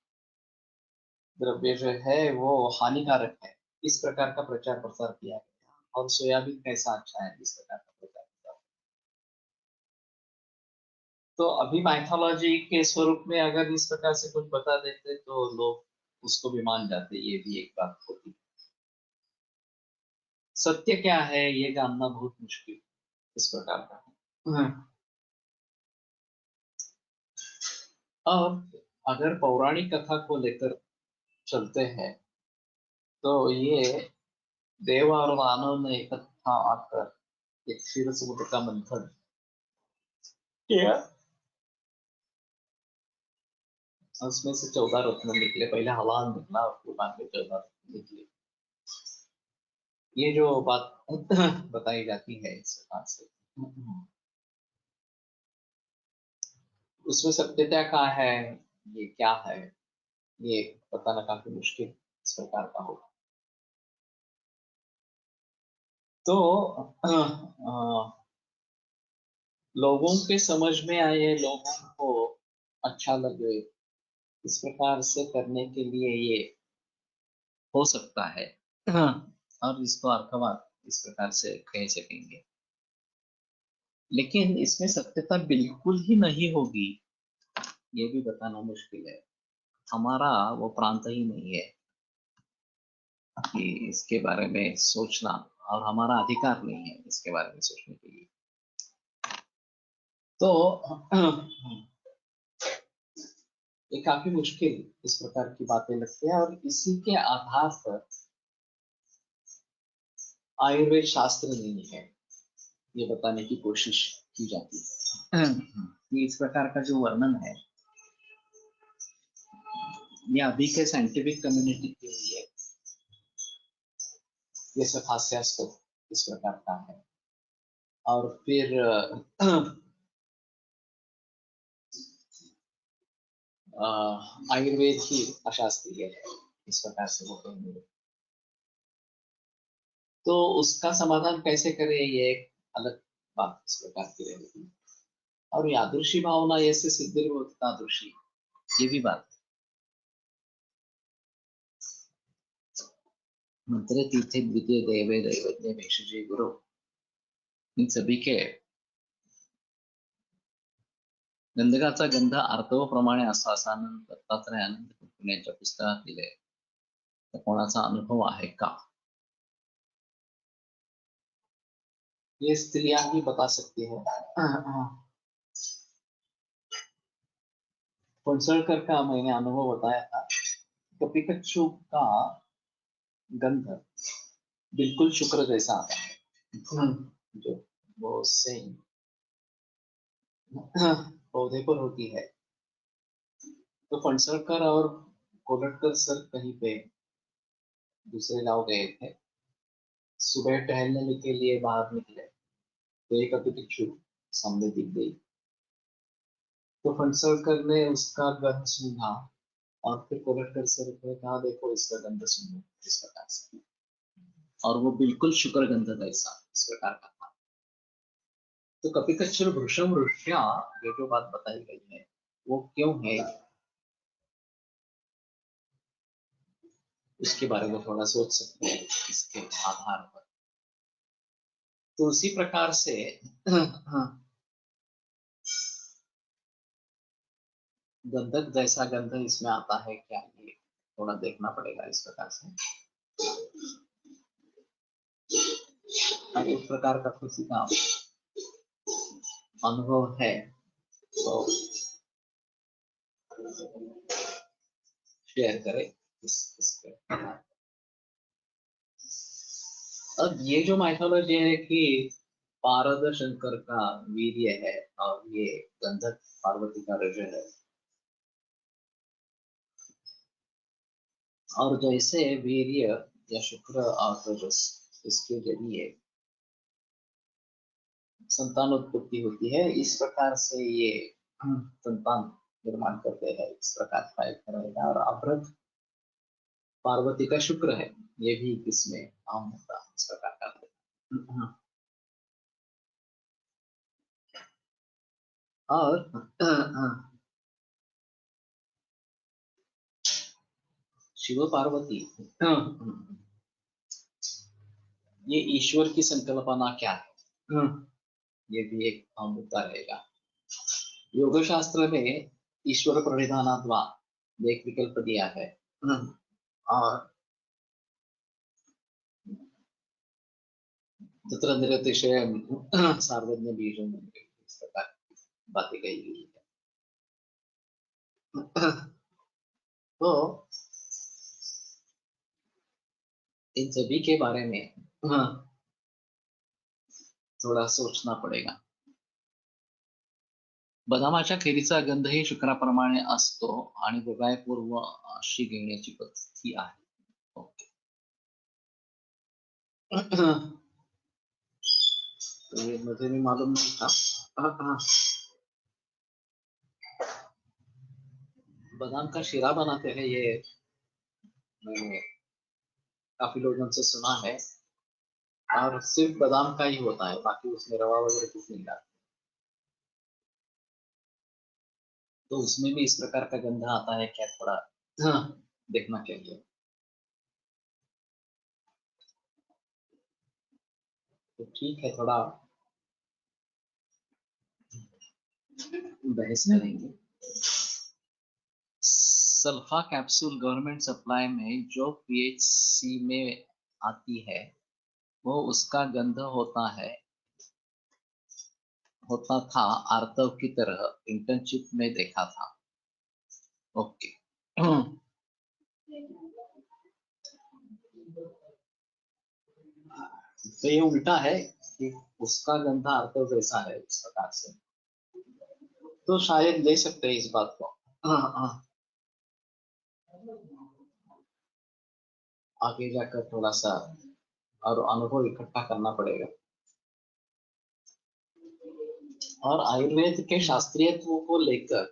द्रव्य जो है वो हानिकारक है, इस प्रकार का प्रचार प्रसार किया गया. और सोयाबीन कैसा अच्छा है, इस प्रकार का प्रचार प्रसार. तो अभी माइथोलॉजी के स्वरूप में अगर इस प्रकार से कुछ बता देते तो लोग उसको भी मान जाते, ये भी एक बात होती. सत्य क्या है ये जानना बहुत मुश्किल इस प्रकार का है. और अगर पौराणिक कथा को लेकर चलते हैं तो ये देव और दानव ने इकट्ठा आकर एक क्षीर समुद्र का मंथन किया. उसमें से 14 रत्न निकले. पहले हलाल निकला और फिर बाद में 14 रत्न निकले. ये जो बात बताई जाती है इस प्रकार से, उसमें सत्यता क्या है, ये क्या है, ये बताना काफी मुश्किल इस प्रकार का होगा. तो लोगों के समझ में आए, लोगों को अच्छा लगे, इस प्रकार से करने के लिए ये हो सकता है. और इसको अर्थवाद इस प्रकार से कह सकेंगे. लेकिन इसमें सत्यता बिल्कुल ही नहीं होगी ये भी बताना मुश्किल है. हमारा वो प्रांत ही नहीं है कि इसके बारे में सोचना, और हमारा अधिकार नहीं है इसके बारे में सोचने के लिए. तो ये काफी मुश्किल इस प्रकार की बातें लगती है. और इसी के आधार पर आयुर्वेद शास्त्र नहीं है ये बताने की कोशिश की जाती है. ये इस प्रकार का जो वर्णन है ये अभी के साइंटिफिक कम्युनिटी के लिए ये सब हास्यास्पद इस प्रकार का है. और फिर आयुर्वेद ही अशास्त्रीय है इस प्रकार से वो कहेंगे. तो उसका समाधान कैसे करें ये एक अलग बात इस प्रकार की रहेगी. और यादृशी भावना ऐसे सिद्धिर्भवति तादृशी, ये भी बात. मंत्रे तीर्थे द्वितीय देवे दैवज्ञ भेषजे गुरु, इन सभी के गंधकाचा गंध आर्तवप्रमाणे असा असानंद दत्तात्रय आनंद कुंकुण्याच्या पुस्तकात दिले. तर कोणाचा अनुभव आहे का, ये स्त्रियां ही बता सकती है. फणसळकर का मैंने अनुभव बताया था. कपिकच्छु का गंध बिल्कुल शुक्र जैसा आता है. जो वो सेम पौधे पर होती है. तो फणसळकर और कोलटकर सर कहीं पे दूसरे गांव गए थे. सुबह टहलने के लिए बाहर निकले तो एक कपिकच्छु सामने दिख गई. तो फणसळकर ने उसका गंध सूंघा और फिर कोलटकर सर ने कहा देखो इसका गंध सूंघो इस प्रकार से. और वो बिल्कुल शुक्र गंध जैसा इस प्रकार का था. तो कपिकच्छु भृशम ऋष्या ये जो बात बताई गई है वो क्यों है उसके बारे में थोड़ा सोच सकते हैं इसके आधार पर. तो उसी प्रकार से गंधक जैसा गंध इसमें आता है क्या, ये थोड़ा देखना पड़ेगा इस प्रकार से। अगर इस प्रकार का किसी का अनुभव है तो शेयर करें इस पे। अब ये जो माइथोलॉजी है कि पारद शंकर का वीर्य है और ये गंधक पार्वती का रज है, और जैसे वीर्य या शुक्र और रजस इसके जरिए संतानोत्पत्ति होती है, इस प्रकार से ये संतान निर्माण करते हैं, इस प्रकार का एक रहेगा। और अभ्रक पार्वती का शुक्र है, ये भी किसमें आम होता है इस प्रकार का। और शिव पार्वती ये ईश्वर की संकल्पना क्या है, ये भी एक अहम मुद्दा रहेगा। योग शास्त्र में ईश्वर प्रणिधानाद्वा एक विकल्प दिया है, और तत्र निरतिशय सार्वज्ञ बीजम इस प्रकार की बातें कही गई है। तो इन सभी के बारे में थोड़ा सोचना पडेगा। बदामाच्या खेरीचा गंधही शुक्राप्रमाणे असतो आणि विवाहपूर्व अशी घेण्याची पद्धती आहे. ओके. तो ये मुझे भी मालूम नहीं था। बादाम का शीरा बनाते हैं, ये मैंने काफी लोगों से सुना है, और सिर्फ बादाम का ही होता है, बाकी उसमें रवा वगैरह कुछ नहीं डालते। तो उसमें भी इस प्रकार का गंध आता है क्या, थोड़ा देखना चाहिए। तो ठीक है, थोड़ा बहस करेंगे। सल्फा कैप्सूल गवर्नमेंट सप्लाई में जो पीएचसी में आती है वो उसका गंध होता था आर्तव की तरह, इंटर्नशिप में देखा था। ओके। तो ये उल्टा है कि उसका गंध आर्तव जैसा है इस प्रकार से, तो शायद ले सकते हैं इस बात को। आगे जाकर थोड़ा सा और अनुभव इकट्ठा करना पड़ेगा। और आयुर्वेद के शास्त्रीयत्व को लेकर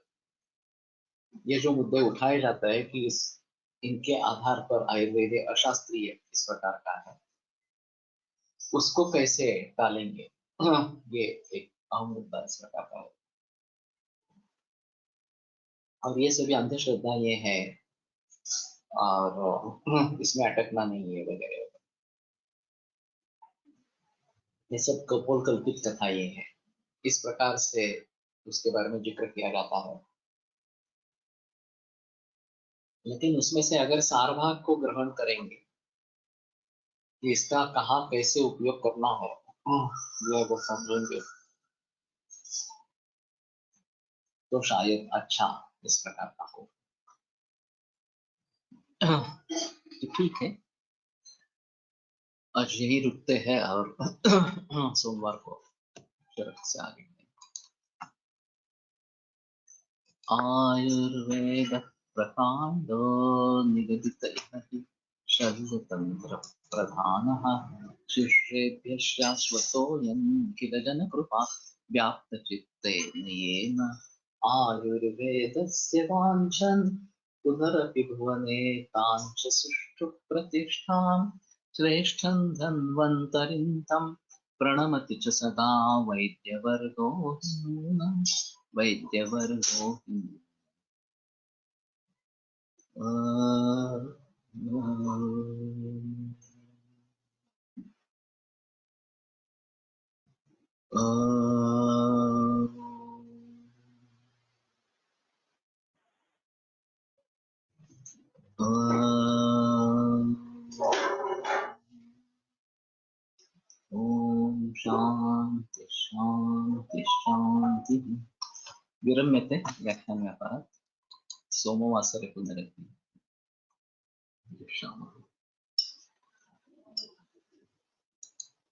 ये जो मुद्दे उठाए जाता है कि इनके आधार पर आयुर्वेद अशास्त्रीय इस प्रकार का है, उसको कैसे टालेंगे, ये एक अहम मुद्दा इस प्रकार का है। और ये सभी अंधश्रद्धा ये है, और इसमें अटकना नहीं है वगैरह, ये सब कपोल कल्पित कथा ये है, इस प्रकार से उसके बारे में जिक्र किया जाता है। लेकिन उसमें से अगर सार भाग को ग्रहण करेंगे कि इसका कहाँ कैसे उपयोग करना है, ये वो समझेंगे तो शायद अच्छा इस प्रकार का हो। तो ठीक है, आज यही रुकते हैं और सोमवार को शरत से आगे। आयुर्वेद प्रकांडो निगदित इह शरीरतंत्र प्रधानः शिष्येभ्यः शाश्वतोऽयं किल जनकृपा व्याप्तचित्तेन येन आयुर्वेदस्य वाञ्छन् पुनरपि भुवने ताञ्च सुष्ठु प्रतिष्ठां श्रेष्ठं धन्वन्तरिं तं प्रणमति च सदा वैद्यवर्गो नूनम् वैद्यवर्गो ओम शांति शांति शांति. विरम्यते व्याख्यान व्यापारात् सोमवासरे पुनरपि.